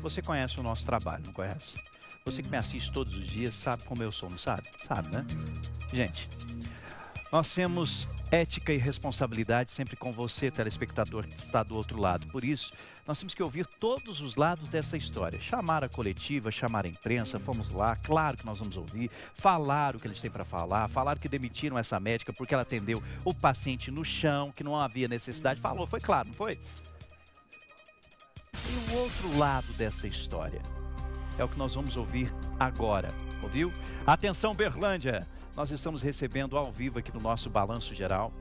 Você conhece o nosso trabalho, não conhece? Você que me assiste todos os dias sabe como eu sou, não sabe? Sabe, né? Gente, nós temos ética e responsabilidade sempre com você, telespectador que está do outro lado. Por isso, nós temos que ouvir todos os lados dessa história. Chamar a coletiva, chamar a imprensa, fomos lá, claro que nós vamos ouvir, falar o que eles têm para falar, falaram que demitiram essa médica porque ela atendeu o paciente no chão, que não havia necessidade. Falou, foi claro, não foi? E o outro lado dessa história é o que nós vamos ouvir agora, ouviu? Atenção, Berlândia! Nós estamos recebendo ao vivo aqui no nosso Balanço Geral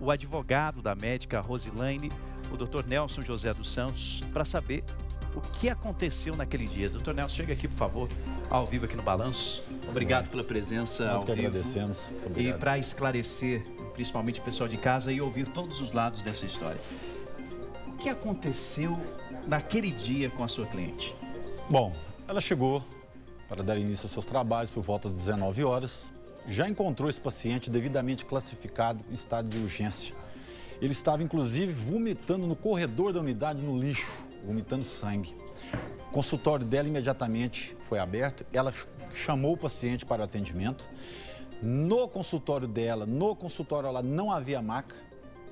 o advogado da médica Rosilaine, o Dr. Nelson José dos Santos, para saber o que aconteceu naquele dia. Dr. Nelson, chega aqui, por favor, ao vivo aqui no Balanço. Obrigado pela presença ao vivo. Nós que agradecemos. Muito obrigado. E para esclarecer, principalmente o pessoal de casa, e ouvir todos os lados dessa história. O que aconteceu naquele dia com a sua cliente? Bom, ela chegou para dar início aos seus trabalhos por volta das 19 horas. Já encontrou esse paciente devidamente classificado em estado de urgência. Ele estava, inclusive, vomitando no corredor da unidade, no lixo, vomitando sangue. O consultório dela imediatamente foi aberto, ela chamou o paciente para o atendimento. No consultório dela, lá não havia maca.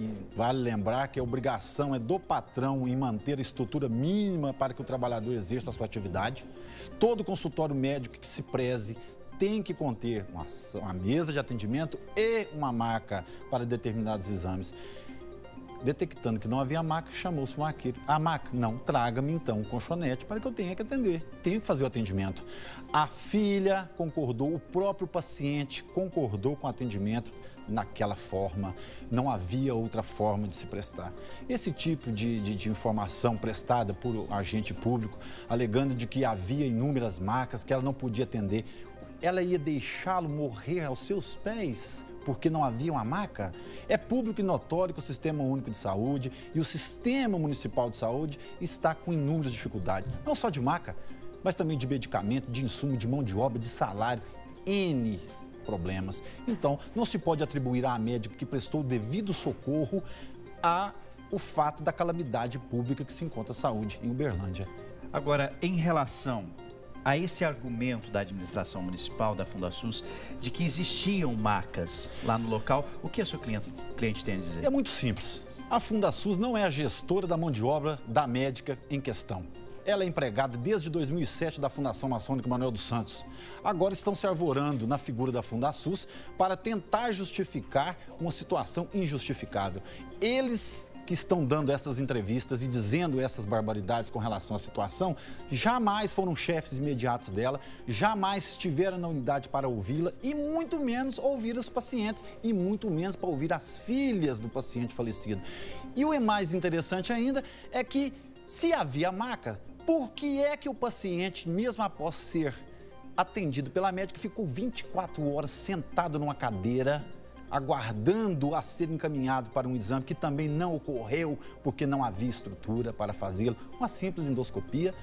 E vale lembrar que a obrigação é do patrão em manter a estrutura mínima para que o trabalhador exerça a sua atividade. Todo consultório médico que se preze tem que conter uma mesa de atendimento e uma maca para determinados exames. Detectando que não havia maca, chamou-se um arqueiro. A maca? Não, traga-me então um colchonete para que eu tenha que atender. Tenho que fazer o atendimento. A filha concordou, o próprio paciente concordou com o atendimento naquela forma. Não havia outra forma de se prestar. Esse tipo de informação prestada por agente público, alegando de que havia inúmeras macas, que ela não podia atender, ela ia deixá-lo morrer aos seus pés porque não havia uma maca? É público e notório que o Sistema Único de Saúde e o Sistema Municipal de Saúde está com inúmeras dificuldades, não só de maca, mas também de medicamento, de insumo, de mão de obra, de salário, N problemas. Então, não se pode atribuir à médica que prestou o devido socorro ao fato da calamidade pública que se encontra a saúde em Uberlândia. Agora, em relação a esse argumento da administração municipal, da Fundasus, de que existiam macas lá no local, o que a sua cliente tem a dizer? É muito simples. A Fundasus não é a gestora da mão de obra da médica em questão. Ela é empregada desde 2007 da Fundação Maçônica Manuel dos Santos. Agora estão se arvorando na figura da Fundasus para tentar justificar uma situação injustificável. Eles que estão dando essas entrevistas e dizendo essas barbaridades com relação à situação, jamais foram chefes imediatos dela, jamais estiveram na unidade para ouvi-la e muito menos ouvir os pacientes e muito menos para ouvir as filhas do paciente falecido. E o mais interessante ainda é que, se havia maca, por que é que o paciente, mesmo após ser atendido pela médica, ficou 24 horas sentado numa cadeira, aguardando a ser encaminhado para um exame que também não ocorreu porque não havia estrutura para fazê-lo, uma simples endoscopia?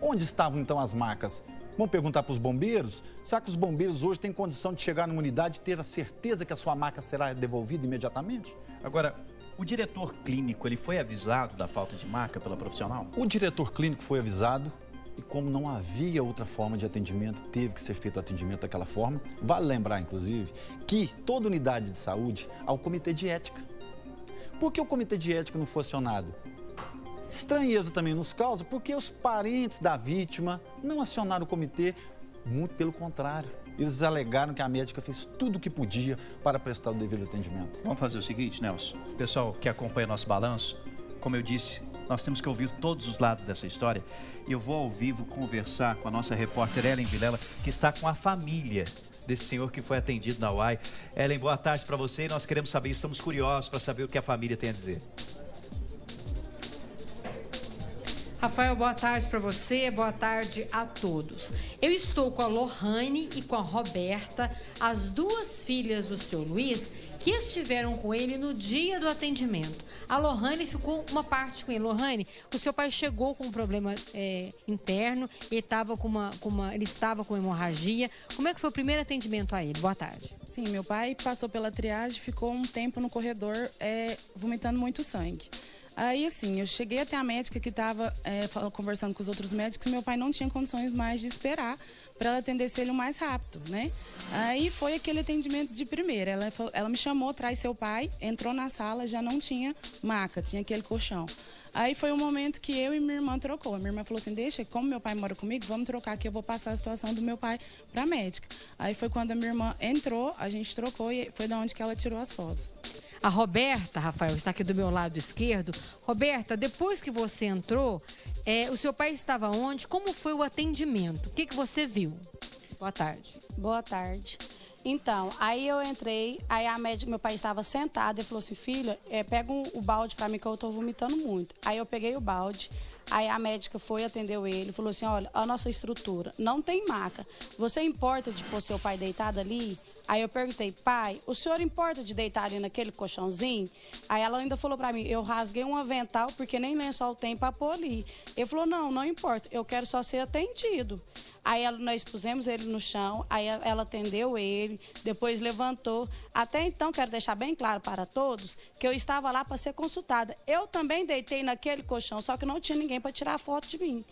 Onde estavam então as macas? Vamos perguntar para os bombeiros? Será que os bombeiros hoje têm condição de chegar numa unidade e ter a certeza que a sua maca será devolvida imediatamente? Agora, o diretor clínico, ele foi avisado da falta de maca pela profissional? O diretor clínico foi avisado. E como não havia outra forma de atendimento, teve que ser feito o atendimento daquela forma. Vale lembrar, inclusive, que toda unidade de saúde há o comitê de ética. Por que o comitê de ética não foi acionado? Estranheza também nos causa, porque os parentes da vítima não acionaram o comitê, muito pelo contrário. Eles alegaram que a médica fez tudo o que podia para prestar o devido atendimento. Vamos fazer o seguinte, Nelson. Pessoal que acompanha nosso balanço, como eu disse, nós temos que ouvir todos os lados dessa história. E eu vou ao vivo conversar com a nossa repórter Ellen Vilela, que está com a família desse senhor que foi atendido na UAI. Ellen, boa tarde para você. Nós queremos saber, estamos curiosos para saber o que a família tem a dizer. Rafael, boa tarde para você, boa tarde a todos. Eu estou com a Lohane e com a Roberta, as duas filhas do seu Luiz, que estiveram com ele no dia do atendimento. A Lohane ficou uma parte com ele. Lohane, o seu pai chegou com um problema interno, ele estava com hemorragia. Como é que foi o primeiro atendimento a ele? Boa tarde. Sim, meu pai passou pela triagem, ficou um tempo no corredor vomitando muito sangue. Aí, assim, eu cheguei até a médica que estava conversando com os outros médicos e meu pai não tinha condições mais de esperar para ela atendesse ele o mais rápido, né? Aí foi aquele atendimento de primeira. Ela me chamou, traz seu pai, entrou na sala, já não tinha maca, tinha aquele colchão. Aí foi um momento que eu e minha irmã trocou. A minha irmã falou assim, deixa, como meu pai mora comigo, vamos trocar aqui, eu vou passar a situação do meu pai para a médica. Aí foi quando a minha irmã entrou, a gente trocou e foi da onde que ela tirou as fotos. A Roberta, Rafael, está aqui do meu lado esquerdo. Roberta, depois que você entrou, o seu pai estava onde? Como foi o atendimento? O que você viu? Boa tarde. Boa tarde. Então, aí eu entrei, aí a médica, meu pai estava sentado e falou assim, filha, pega o balde para mim que eu estou vomitando muito. Aí eu peguei o balde, aí a médica foi, atendeu ele, falou assim, olha, a nossa estrutura não tem maca. Você importa de pôr seu pai deitado ali? Aí eu perguntei, pai, o senhor importa de deitar ali naquele colchãozinho? Aí ela ainda falou pra mim, eu rasguei um avental porque nem lençol tem pra pôr ali. Ele falou, não importa, eu quero só ser atendido. Aí nós pusemos ele no chão, aí ela atendeu ele, depois levantou. Até então, quero deixar bem claro para todos que eu estava lá para ser consultada. Eu também deitei naquele colchão, só que não tinha ninguém para tirar foto de mim.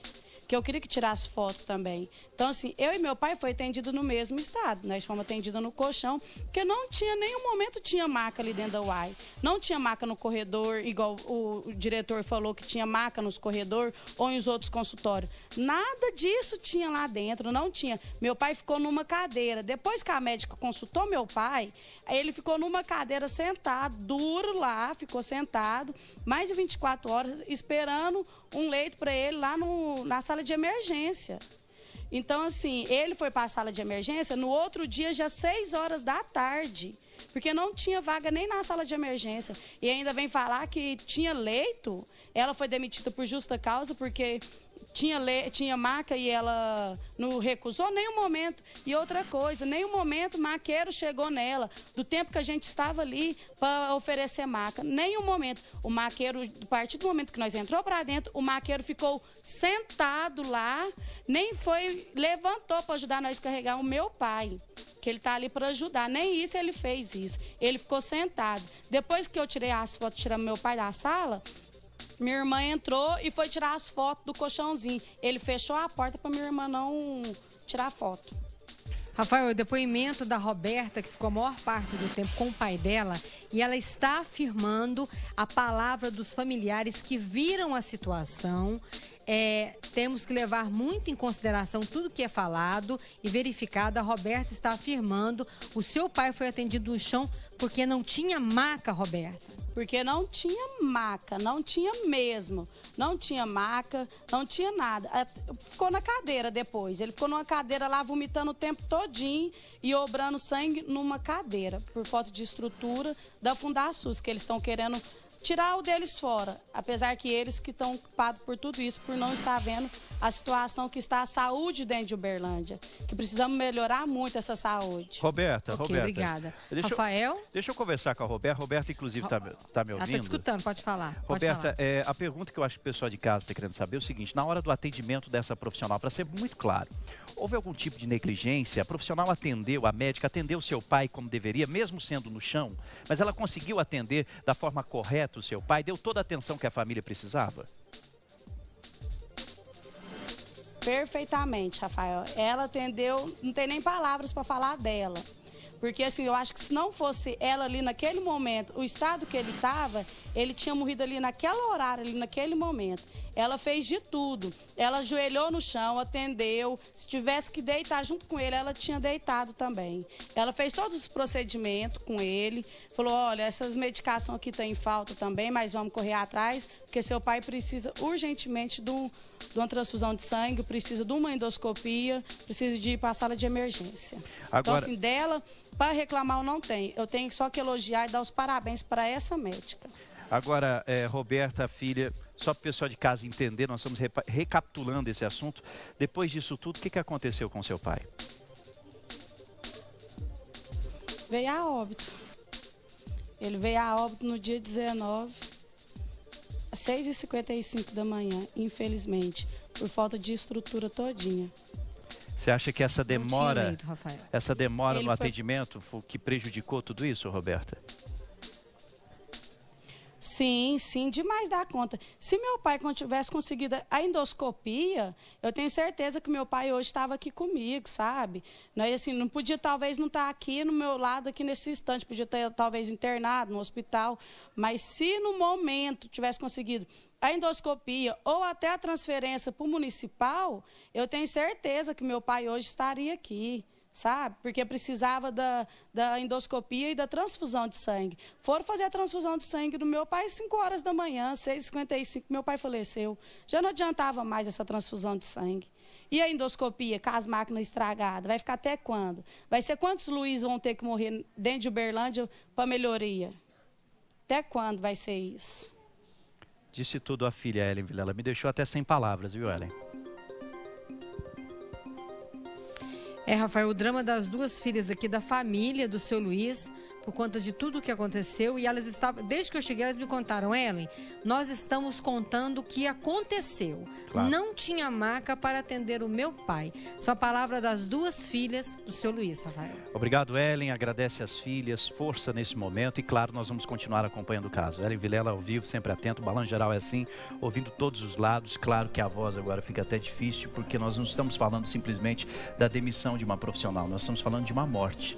Que eu queria que tirasse foto também. Então, assim, eu e meu pai foi atendido no mesmo estado. Nós fomos atendidos no colchão, porque não tinha, nenhum momento tinha maca ali dentro da UAI. Não tinha maca no corredor, igual o diretor falou que tinha maca nos corredores ou nos outros consultórios. Nada disso tinha lá dentro, não tinha. Meu pai ficou numa cadeira. Depois que a médica consultou meu pai, ele ficou numa cadeira sentado, duro lá, ficou sentado, mais de 24 horas, esperando um leito para ele lá na sala de emergência. Então, assim, ele foi para a sala de emergência no outro dia, já 6 horas da tarde, porque não tinha vaga nem na sala de emergência. E ainda vem falar que tinha leito. Ela foi demitida por justa causa, porque tinha maca e ela não recusou nenhum momento. E outra coisa, nenhum momento maqueiro chegou nela, do tempo que a gente estava ali para oferecer maca. Nenhum momento. O maqueiro, a partir do momento que nós entrou para dentro, o maqueiro ficou sentado lá, nem levantou para ajudar nós a carregar o meu pai, que ele tá ali para ajudar. Nem isso ele fez isso. Ele ficou sentado. Depois que eu tirei as fotos, tirando meu pai da sala, minha irmã entrou e foi tirar as fotos do colchãozinho. Ele fechou a porta para minha irmã não tirar foto. Rafael, o depoimento da Roberta, que ficou a maior parte do tempo com o pai dela, e ela está afirmando a palavra dos familiares que viram a situação. Temos que levar muito em consideração tudo que é falado e verificado. A Roberta está afirmando, o seu pai foi atendido no chão porque não tinha maca, Roberta. Porque não tinha maca, não tinha mesmo. Não tinha maca, não tinha nada. Ficou na cadeira depois. Ele ficou numa cadeira lá vomitando o tempo todinho e obrando sangue numa cadeira, por falta de estrutura da Fundasus, que eles estão querendo tirar o deles fora, apesar que eles que estão culpados por tudo isso, por não estar vendo a situação que está a saúde dentro de Uberlândia, que precisamos melhorar muito essa saúde. Roberta. Obrigada. Rafael? Deixa eu conversar com a Roberta. Roberta, inclusive, está me ouvindo. Ela está te escutando, pode falar. Roberta, a pergunta que eu acho que o pessoal de casa está querendo saber é o seguinte, na hora do atendimento dessa profissional, para ser muito claro, houve algum tipo de negligência? A profissional atendeu, a médica atendeu o seu pai como deveria, mesmo sendo no chão, mas ela conseguiu atender da forma correta o seu pai? Deu toda a atenção que a família precisava? Perfeitamente, Rafael. Ela atendeu, não tem nem palavras para falar dela. Porque, assim, eu acho que se não fosse ela ali naquele momento, o estado que ele estava, ele tinha morrido ali naquele horário, ali naquele momento. Ela fez de tudo. Ela ajoelhou no chão, atendeu. Se tivesse que deitar junto com ele, ela tinha deitado também. Ela fez todos os procedimentos com ele. Falou, olha, essas medicações aqui estão em falta também, mas vamos correr atrás, porque seu pai precisa urgentemente de uma transfusão de sangue, precisa de uma endoscopia, precisa de ir para a sala de emergência. Agora... Então, assim, dela, para reclamar eu não tenho. Eu tenho só que elogiar e dar os parabéns para essa médica. Agora, Roberta, filha, só para o pessoal de casa entender, nós estamos recapitulando esse assunto. Depois disso tudo, o que aconteceu com seu pai? Veio a óbito. Ele veio a óbito no dia 19, às 6h55 da manhã, infelizmente, por falta de estrutura todinha. Você acha que essa demora, no foi... atendimento que prejudicou tudo isso, Roberta? Sim, sim, demais da conta. Se meu pai tivesse conseguido a endoscopia, eu tenho certeza que meu pai hoje estava aqui comigo, sabe? Não, assim, não podia talvez não estar aqui no meu lado, aqui nesse instante, podia ter talvez internado no hospital, mas se no momento tivesse conseguido a endoscopia ou até a transferência para o municipal, eu tenho certeza que meu pai hoje estaria aqui. Sabe? Porque precisava da endoscopia e da transfusão de sangue. Foram fazer a transfusão de sangue do meu pai às 5 horas da manhã, 6h55, meu pai faleceu. Já não adiantava mais essa transfusão de sangue. E a endoscopia, com as máquinas estragadas, vai ficar até quando? Vai ser quantos Luiz vão ter que morrer dentro de Uberlândia para melhoria? Até quando vai ser isso? Disse tudo a filha Ellen Vilela. Me deixou até sem palavras, viu, Ellen? Rafael, o drama das duas filhas aqui da família do seu Luiz, por conta de tudo o que aconteceu, e elas estavam, desde que eu cheguei, elas me contaram, Ellen, nós estamos contando o que aconteceu. Claro. Não tinha maca para atender o meu pai. Só a palavra das duas filhas do seu Luiz, Rafael. Obrigado, Ellen. Agradece às filhas, força nesse momento e, claro, nós vamos continuar acompanhando o caso. Ellen Vilela ao vivo, sempre atento, o Balanço Geral é assim, ouvindo todos os lados. Claro que a voz agora fica até difícil, porque nós não estamos falando simplesmente da demissão de uma profissional, nós estamos falando de uma morte.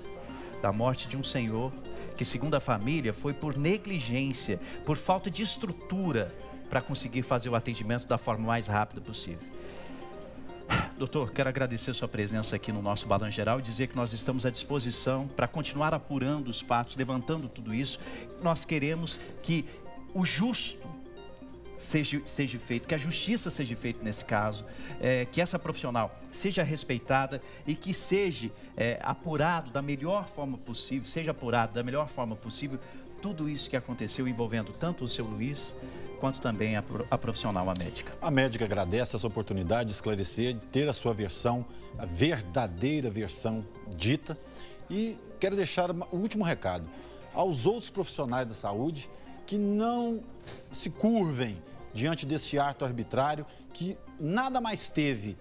Da morte de um senhor que, segundo a família, foi por negligência, por falta de estrutura para conseguir fazer o atendimento da forma mais rápida possível. Doutor, quero agradecer a sua presença aqui no nosso Balanço Geral e dizer que nós estamos à disposição para continuar apurando os fatos, levantando tudo isso. Nós queremos que o justo seja feito, que a justiça seja feita nesse caso, que essa profissional seja respeitada e que seja apurado da melhor forma possível, tudo isso que aconteceu envolvendo tanto o seu Luiz quanto também a profissional, a médica. A médica agradece essa oportunidade de esclarecer, de ter a sua versão, a verdadeira versão dita, e quero deixar o último recado aos outros profissionais da saúde que não se curvem diante desse ato arbitrário, que nada mais teve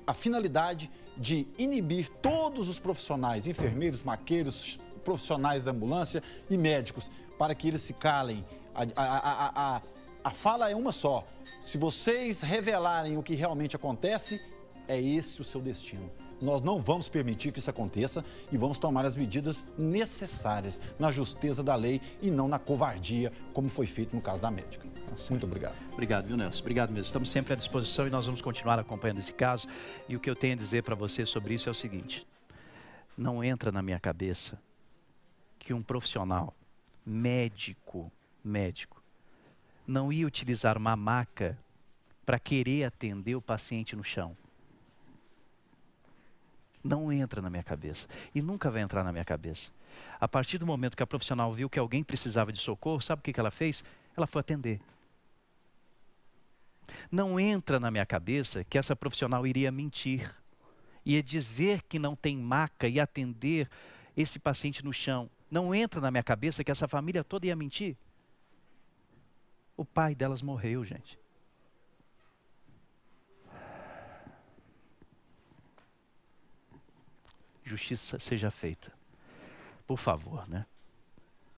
a finalidade de inibir todos os profissionais, enfermeiros, maqueiros, profissionais da ambulância e médicos, para que eles se calem. A fala é uma só. Se vocês revelarem o que realmente acontece, é esse o seu destino. Nós não vamos permitir que isso aconteça e vamos tomar as medidas necessárias na justeza da lei e não na covardia, como foi feito no caso da médica. Muito obrigado. Obrigado, viu, Nelson? Obrigado mesmo. Estamos sempre à disposição e nós vamos continuar acompanhando esse caso. E o que eu tenho a dizer para você sobre isso é o seguinte: não entra na minha cabeça que um profissional, médico, não ia utilizar uma maca para querer atender o paciente no chão. Não entra na minha cabeça e nunca vai entrar na minha cabeça. A partir do momento que a profissional viu que alguém precisava de socorro, sabe o que ela fez? Ela foi atender. Não entra na minha cabeça que essa profissional iria mentir, ia dizer que não tem maca e atender esse paciente no chão. Não entra na minha cabeça que essa família toda ia mentir. O pai delas morreu, gente. Justiça seja feita. Por favor, né?